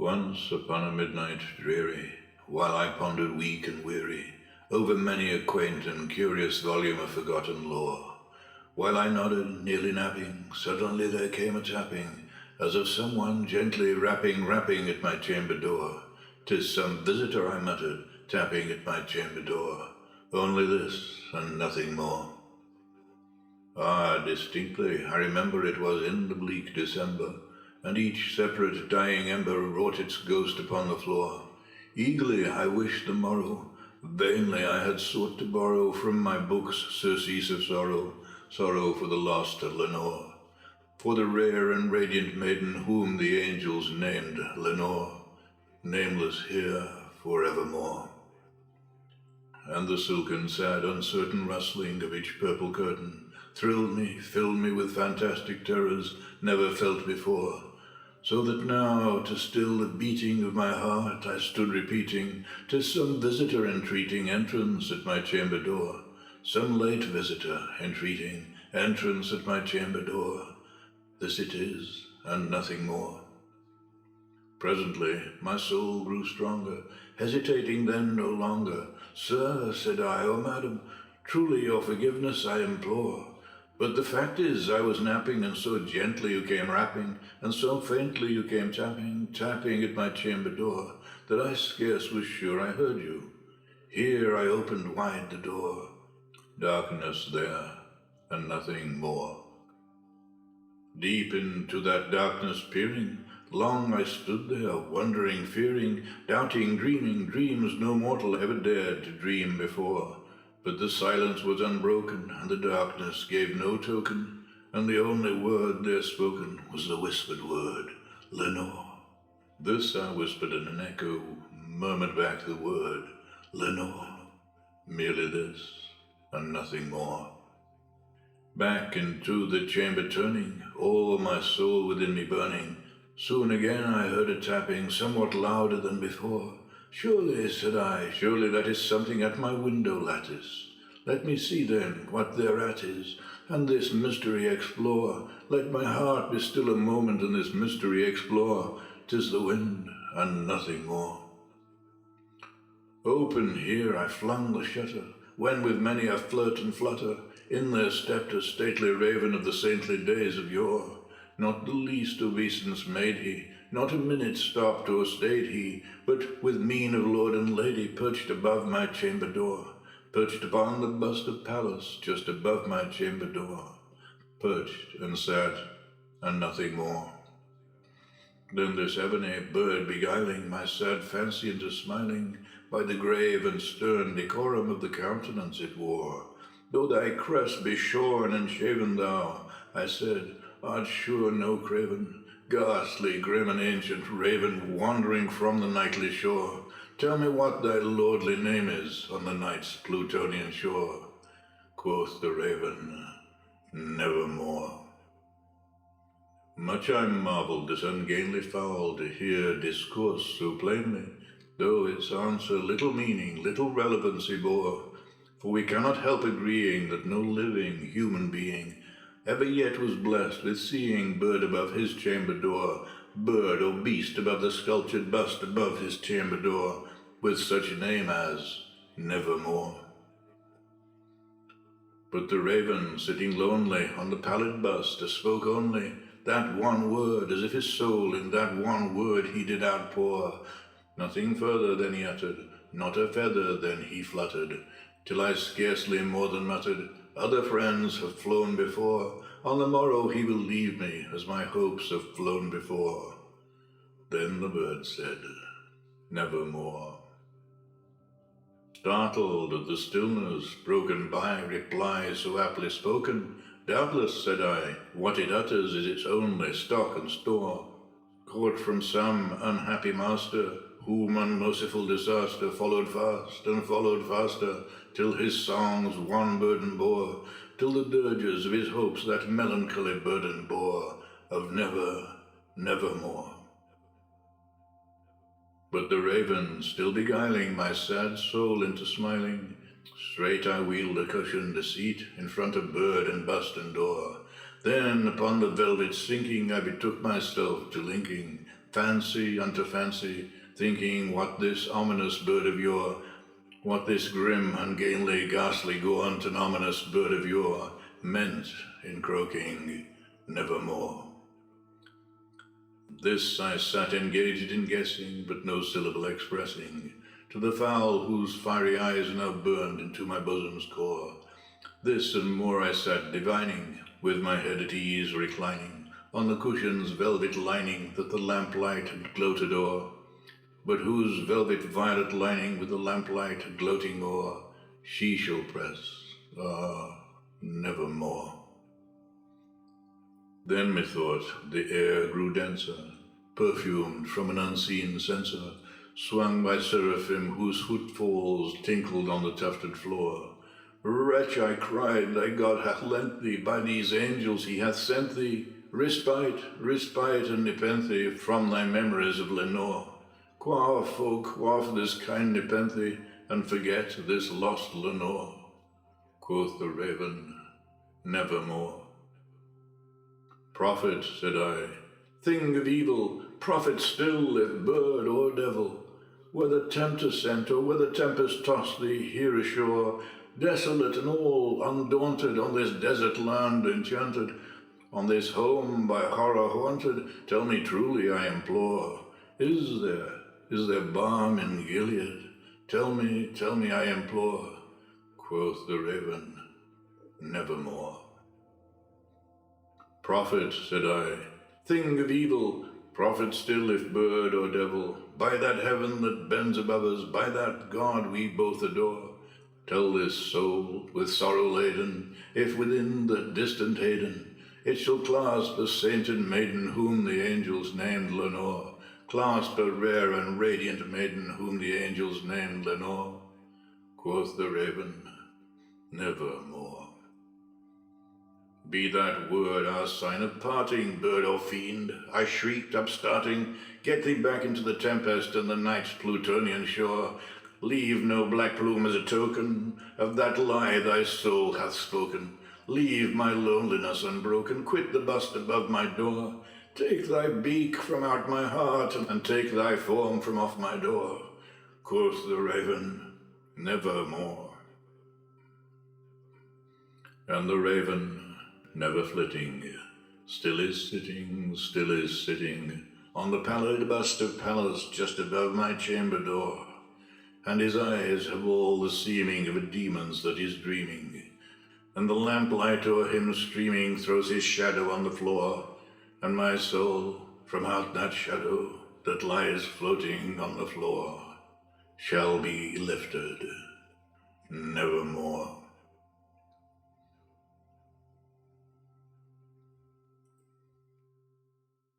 Once upon a midnight dreary, while I pondered weak and weary over many a quaint and curious volume of forgotten lore, while I nodded, nearly napping, suddenly there came a tapping, as of someone gently rapping at my chamber door. "'Tis some visitor," I muttered, tapping at my chamber door. Only this, and nothing more. Ah, distinctly, I remember it was in the bleak December, and each separate dying ember wrought its ghost upon the floor. Eagerly I wished the morrow, vainly I had sought to borrow from my books surcease of sorrow, sorrow for the lost Lenore, for the rare and radiant maiden whom the angels named Lenore, nameless here forevermore. And the silken, sad, uncertain rustling of each purple curtain thrilled me, filled me with fantastic terrors never felt before, so that now, to still the beating of my heart, I stood repeating, "'Tis some visitor entreating entrance at my chamber door, some late visitor entreating entrance at my chamber door. This it is, and nothing more." Presently my soul grew stronger, hesitating then no longer. "Sir," said I, "or madam, truly your forgiveness I implore. But the fact is I was napping, and so gently you came rapping, and so faintly you came tapping at my chamber door, that I scarce was sure I heard you. Here I opened wide the door. Darkness there, and nothing more. Deep into that darkness peering, long I stood there, wondering, fearing, doubting, dreaming dreams no mortal ever dared to dream before. But the silence was unbroken, and the darkness gave no token, and the only word there spoken was the whispered word, "Lenore." This I whispered, and an echo murmured back the word, "Lenore." Merely this, and nothing more. Back into the chamber turning, all my soul within me burning, soon again I heard a tapping, somewhat louder than before. "Surely," said I, "surely that is something at my window lattice. Let me see then what thereat is, and this mystery explore. Let my heart be still a moment, and this mystery explore. 'Tis the wind, and nothing more." Open here I flung the shutter, when with many a flirt and flutter, in there stepped a stately raven of the saintly days of yore. Not the least obeisance made he, not a minute stopped or stayed he, but with mien of lord and lady perched above my chamber door, perched upon the bust of Pallas just above my chamber door, perched and sat, and nothing more. Then this ebony bird beguiling my sad fancy into smiling, by the grave and stern decorum of the countenance it wore. "Though thy crest be shorn and shaven thou," I said, "art sure no craven, ghastly, grim and ancient raven, wandering from the nightly shore. Tell me what thy lordly name is on the night's Plutonian shore." Quoth the raven, "Nevermore." Much I marvelled this ungainly fowl to hear discourse so plainly, though its answer little meaning, little relevancy bore. For we cannot help agreeing that no living human being ever yet was blessed with seeing bird above his chamber door, bird or beast above the sculptured bust above his chamber door, with such a name as Nevermore. But the raven, sitting lonely on the pallid bust, spoke only that one word, as if his soul in that one word he did outpour. Nothing further than he uttered, not a feather then he fluttered, till I scarcely more than muttered, "Other friends have flown before, on the morrow he will leave me, as my hopes have flown before." Then the bird said, "Nevermore." Startled at the stillness, broken by reply so aptly spoken, "Doubtless," said I, "what it utters is its only stock and store, caught from some unhappy master, whom unmerciful disaster followed fast and followed faster, till his songs one burden bore, till the dirges of his hopes that melancholy burden bore, of never, nevermore." But the raven, still beguiling my sad soul into smiling, straight I wheeled a cushioned seat in front of bird and bust and door. Then upon the velvet sinking I betook myself to linking fancy unto fancy, thinking what this ominous bird of yore, what this grim, ungainly, ghastly, gaunt, and ominous bird of yore meant in croaking nevermore. This I sat engaged in guessing, but no syllable expressing, to the fowl whose fiery eyes now burned into my bosom's core. This and more I sat divining, with my head at ease reclining, on the cushion's velvet lining that the lamplight had gloated o'er, but whose velvet violet lining with the lamplight gloating o'er, she shall press, nevermore. Then methought the air grew denser, perfumed from an unseen censer, swung by seraphim whose footfalls tinkled on the tufted floor. Wretch, I cried, thy God hath lent thee, by these angels he hath sent thee, respite, and nepenthe from thy memories of Lenore. Quaff, oh quaff this kind nepenthe, and forget this lost Lenore. Quoth the raven, nevermore. Prophet, said I, thing of evil, prophet still, if bird or devil, whether tempter sent or whether tempest tossed thee here ashore, desolate and all undaunted, on this desert land enchanted, on this home by horror haunted, tell me truly, I implore, is there balm in Gilead? Tell me, I implore. Quoth the raven, nevermore. Prophet, said I, thing of evil, prophet still if bird or devil, by that heaven that bends above us, by that God we both adore, tell this soul with sorrow laden, if within the distant haven, it shall clasp a sainted maiden whom the angels named Lenore, clasp a rare and radiant maiden whom the angels named Lenore. Quoth the raven, nevermore. Be that word our sign of parting, bird or fiend, I shrieked, upstarting, get thee back into the tempest and the night's Plutonian shore. Leave no black plume as a token of that lie thy soul hath spoken. Leave my loneliness unbroken, quit the bust above my door. Take thy beak from out my heart, and take thy form from off my door. Quoth the raven, nevermore. And the raven, never flitting, still is sitting, on the pallid bust of Pallas just above my chamber door, and his eyes have all the seeming of a demon's that is dreaming, and the lamplight o'er him streaming throws his shadow on the floor, and my soul from out that shadow that lies floating on the floor shall be lifted nevermore.